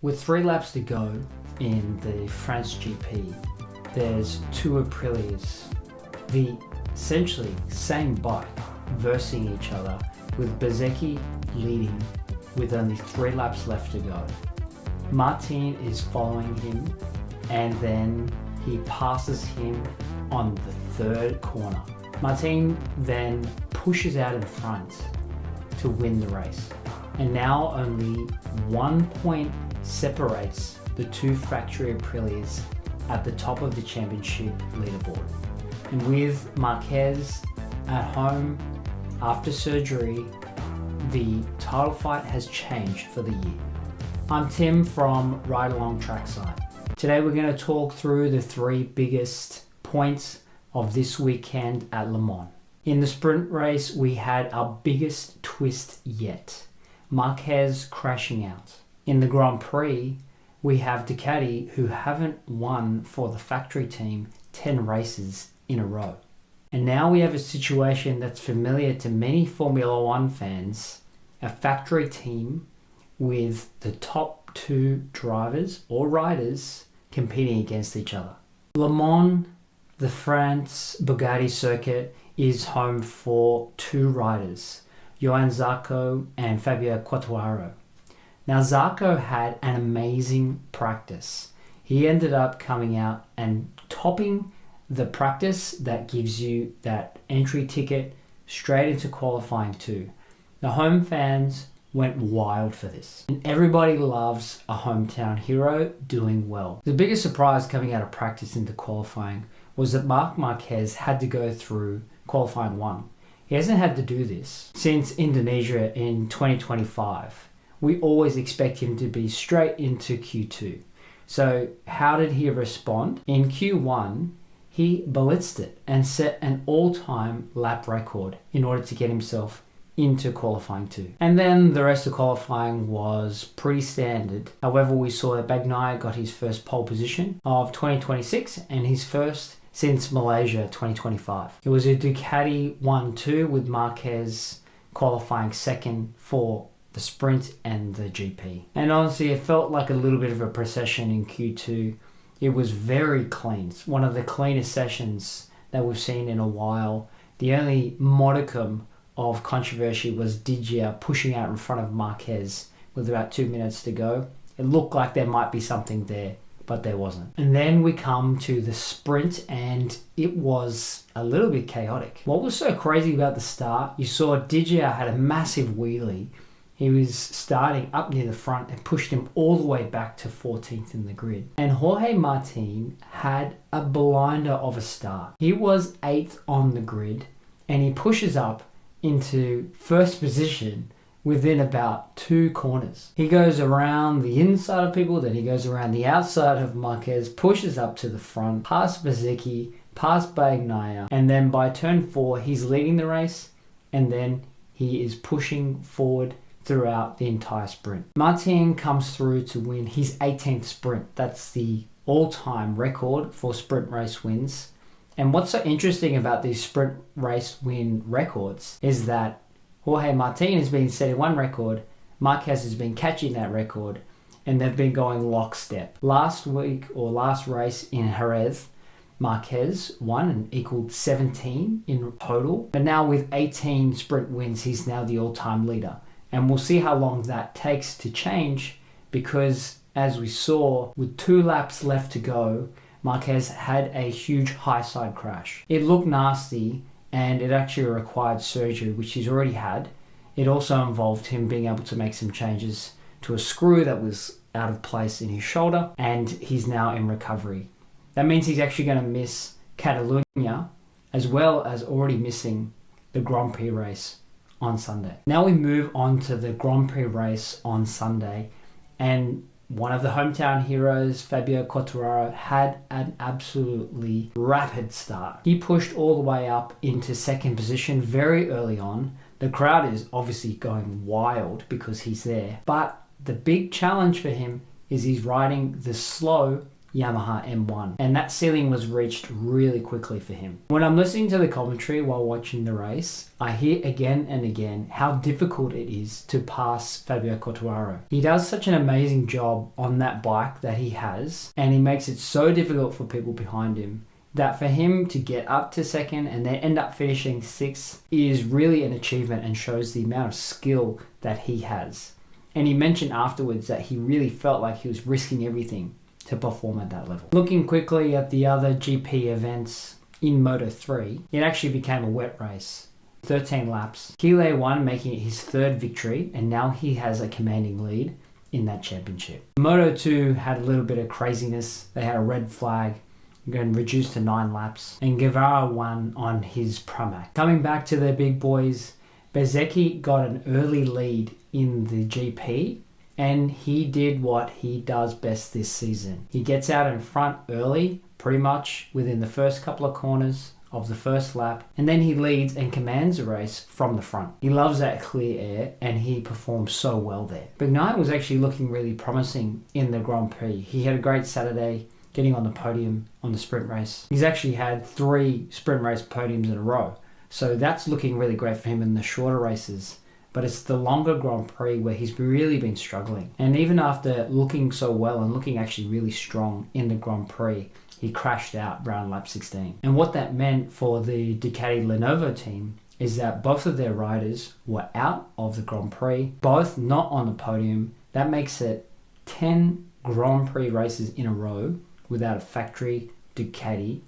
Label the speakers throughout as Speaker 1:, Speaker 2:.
Speaker 1: With 3 laps to go in the France GP, there's two Aprilias, the essentially same bike, versing each other, with Bezzecchi leading with only 3 laps left to go. Martin is following him, and then he passes him on the 3rd corner. Martin then pushes out in front to win the race. And now only 1 point separates the two factory Aprilias at the top of the championship leaderboard. And with Marquez at home after surgery, the title fight has changed for the year. I'm Tim from Along Trackside. Today we're going to talk through the 3 biggest points of this weekend at Le Mans. In the sprint race, we had our biggest twist yet, Marquez crashing out. In the Grand Prix, we have Ducati, who haven't won for the factory team 10 races in a row. And now we have a situation that's familiar to many Formula One fans, a factory team with the top 2 drivers or riders competing against each other. Le Mans, the France Bugatti circuit, is home for 2 riders, Johann Zarco and Fabio. Now Zarco had an amazing practice. He ended up coming out and topping the practice that gives you that entry ticket straight into qualifying 2. The home fans went wild for this. And everybody loves a hometown hero doing well. The biggest surprise coming out of practice into qualifying was that Marc Marquez had to go through qualifying 1. He hasn't had to do this since Indonesia in 2025. We always expect him to be straight into Q2. So how did he respond? In Q1, he blitzed it and set an all-time lap record in order to get himself into qualifying 2. And then the rest of qualifying was pretty standard. However, we saw that Bagnaia got his first pole position of 2026 and his first since Malaysia 2025. It was a Ducati 1-2 with Marquez qualifying 2nd for the sprint and the GP. And honestly, it felt like a little bit of a procession in Q2. It was very clean. It's one of the cleanest sessions that we've seen in a while. The only modicum of controversy was Digia pushing out in front of Marquez with about 2 minutes to go. It looked like there might be something there, but there wasn't. And then we come to the sprint, and it was a little bit chaotic. What was so crazy about the start, you saw Digia had a massive wheelie. He was starting up near the front and pushed him all the way back to 14th in the grid. And Jorge Martin had a blinder of a start. He was 8th on the grid, and he pushes up into 1st position within about 2 corners. He goes around the inside of people, then he goes around the outside of Marquez, pushes up to the front, past Bezzecchi, past Bagnaia, and then by turn 4, he's leading the race, and then he is pushing forward throughout the entire sprint. Martin comes through to win his 18th sprint. That's the all-time record for sprint race wins. And what's so interesting about these sprint race win records is that Jorge Martin has been setting one record, Marquez has been catching that record, and they've been going lockstep. Last week, or last race in Jerez, Marquez won and equaled 17 in total. But now with 18 sprint wins, he's now the all-time leader. And we'll see how long that takes to change, because as we saw, with 2 laps left to go, Marquez had a huge high side crash. It looked nasty, and it actually required surgery, which he's already had. It also involved him being able to make some changes to a screw that was out of place in his shoulder, and he's now in recovery. That means he's actually going to miss Catalunya, as well as already missing the Grand Prix race on Sunday. Now we move on to the Grand Prix race on Sunday, and one of the hometown heroes, Fabio, had an absolutely rapid start. He pushed all the way up into 2nd position very early on. The crowd is obviously going wild because he's there, but the big challenge for him is he's riding the slow Yamaha M1, and that ceiling was reached really quickly for him. When I'm listening to the commentary while watching the race, I hear again and again how difficult it is to pass Fabio Quartararo. He does such an amazing job on that bike that he has, and he makes it so difficult for people behind him that for him to get up to second and then end up finishing sixth is really an achievement and shows the amount of skill that he has. And he mentioned afterwards that he really felt like he was risking everything to perform at that level. Looking quickly at the other GP events in Moto3, it actually became a wet race. 13 laps. Kile won, making it his third victory, and now he has a commanding lead in that championship. Moto2 had a little bit of craziness. They had a red flag, going reduced to 9 laps, and Guevara won on his Pramac. Coming back to the big boys, Bezzecchi got an early lead in the GP, and he did what he does best this season. He gets out in front early, pretty much within the first couple of corners of the first lap, and then he leads and commands the race from the front. He loves that clear air, and he performs so well there. Bagnaia was actually looking really promising in the Grand Prix. He had a great Saturday, getting on the podium on the sprint race. He's actually had 3 sprint race podiums in a row, so that's looking really great for him in the shorter races. But it's the longer Grand Prix where he's really been struggling. And even after looking so well and looking actually really strong in the Grand Prix, he crashed out around lap 16. And what that meant for the Ducati Lenovo team is that both of their riders were out of the Grand Prix, both not on the podium. That makes it 10 Grand Prix races in a row without a factory Ducati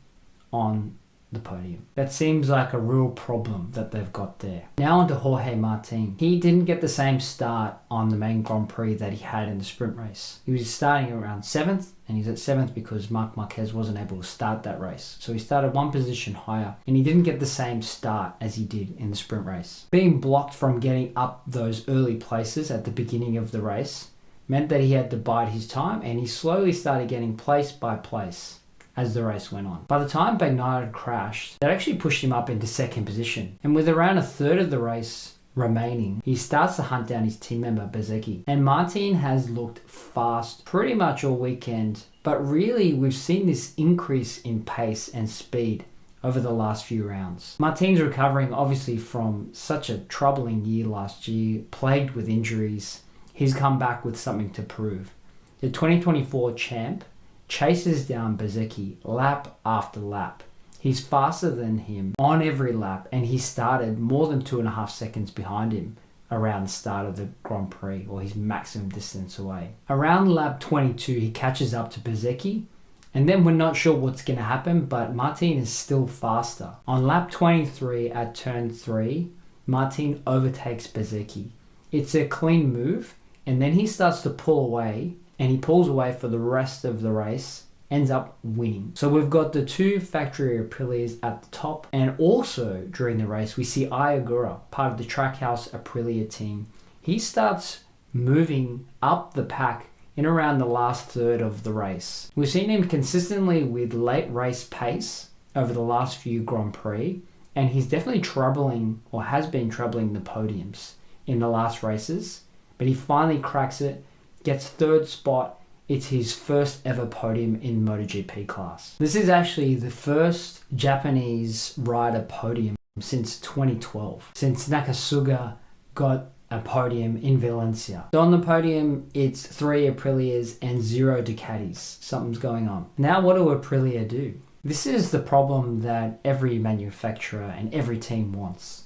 Speaker 1: on the podium. That seems like a real problem that they've got there. Now on to Jorge Martin. He didn't get the same start on the main Grand Prix that he had in the sprint race. He was starting around 7th, and he's at 7th because Marc Marquez wasn't able to start that race. So he started 1 position higher, and he didn't get the same start as he did in the sprint race. Being blocked from getting up those early places at the beginning of the race meant that he had to bide his time, and he slowly started getting place by place as the race went on. By the time Bagnaia had crashed, that actually pushed him up into 2nd position. And with around a third of the race remaining, he starts to hunt down his team member Bezzecchi. And Martin has looked fast pretty much all weekend, but really we've seen this increase in pace and speed over the last few rounds. Martin's recovering obviously from such a troubling year last year, plagued with injuries. He's come back with something to prove. The 2024 champ chases down Bezzecchi lap after lap. He's faster than him on every lap, and he started more than 2.5 seconds behind him around the start of the Grand Prix, or his maximum distance away. Around lap 22, he catches up to Bezzecchi, and then we're not sure what's going to happen, but Martin is still faster. On lap 23 at turn 3, Martin overtakes Bezzecchi. It's a clean move, and then he starts to pull away, and he pulls away for the rest of the race, ends up winning. So we've got the 2 factory Aprilias at the top, and also during the race we see Ogura, part of the Trackhouse Aprilia team. He starts moving up the pack in around the last third of the race. We've seen him consistently with late race pace over the last few Grand Prix, and he's definitely troubling, or has been troubling, the podiums in the last races, but he finally cracks it, gets 3rd spot. It's his first ever podium in MotoGP class. This is actually the first Japanese rider podium since 2012, since Nakasuga got a podium in Valencia. So on the podium, it's 3 Aprilias and 0 Ducatis. Something's going on. Now what do Aprilia do? This is the problem that every manufacturer and every team wants.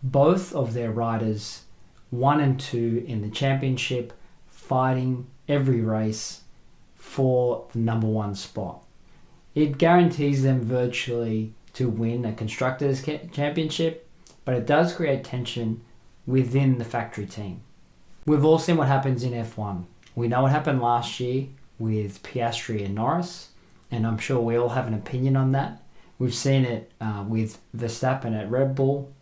Speaker 1: Both of their riders, 1 and 2 in the championship, fighting every race for the number 1 spot. It guarantees them virtually to win a Constructors' Championship, but it does create tension within the factory team. We've all seen what happens in F1. We know what happened last year with Piastri and Norris, and I'm sure we all have an opinion on that. We've seen it with Verstappen at Red Bull.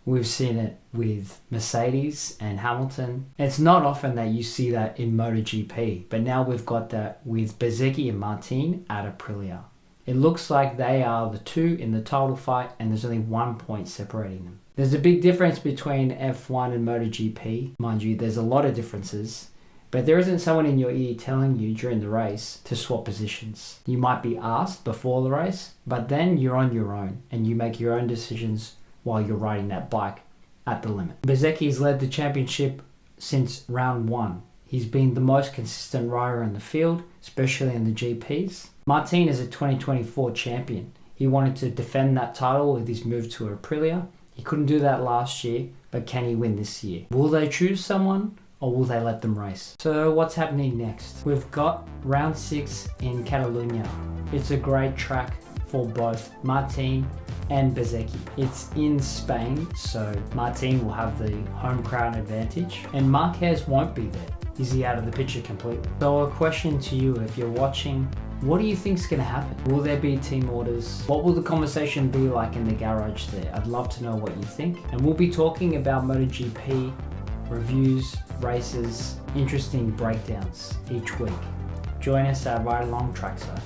Speaker 1: We've seen it with Mercedes and Hamilton. It's not often that you see that in MotoGP, but now we've got that with Bezzecchi and Martin at Aprilia. It looks like they are the 2 in the title fight, and there's only 1 point separating them. There's a big difference between F1 and MotoGP. Mind you, there's a lot of differences, But there isn't someone in your ear telling you during the race to swap positions. You might be asked before the race, but then you're on your own and you make your own decisions while you're riding that bike at the limit. Bezzecchi's led the championship since round 1. He's been the most consistent rider in the field, especially in the GPs. Martin is a 2024 champion. He wanted to defend that title with his move to Aprilia. He couldn't do that last year, but can he win this year? Will they choose someone or will they let them race? So what's happening next? We've got round 6 in Catalunya. It's a great track for both Martin and Bezzecchi. It's in Spain, so Martin will have the home crowd advantage and Marquez won't be there. Is he out of the picture completely? So a question to you, if you're watching, what do you think is going to happen? Will there be team orders? What will the conversation be like in the garage there? I'd love to know what you think. And we'll be talking about MotoGP, reviews, races, interesting breakdowns each week. Join us at Along Trackside.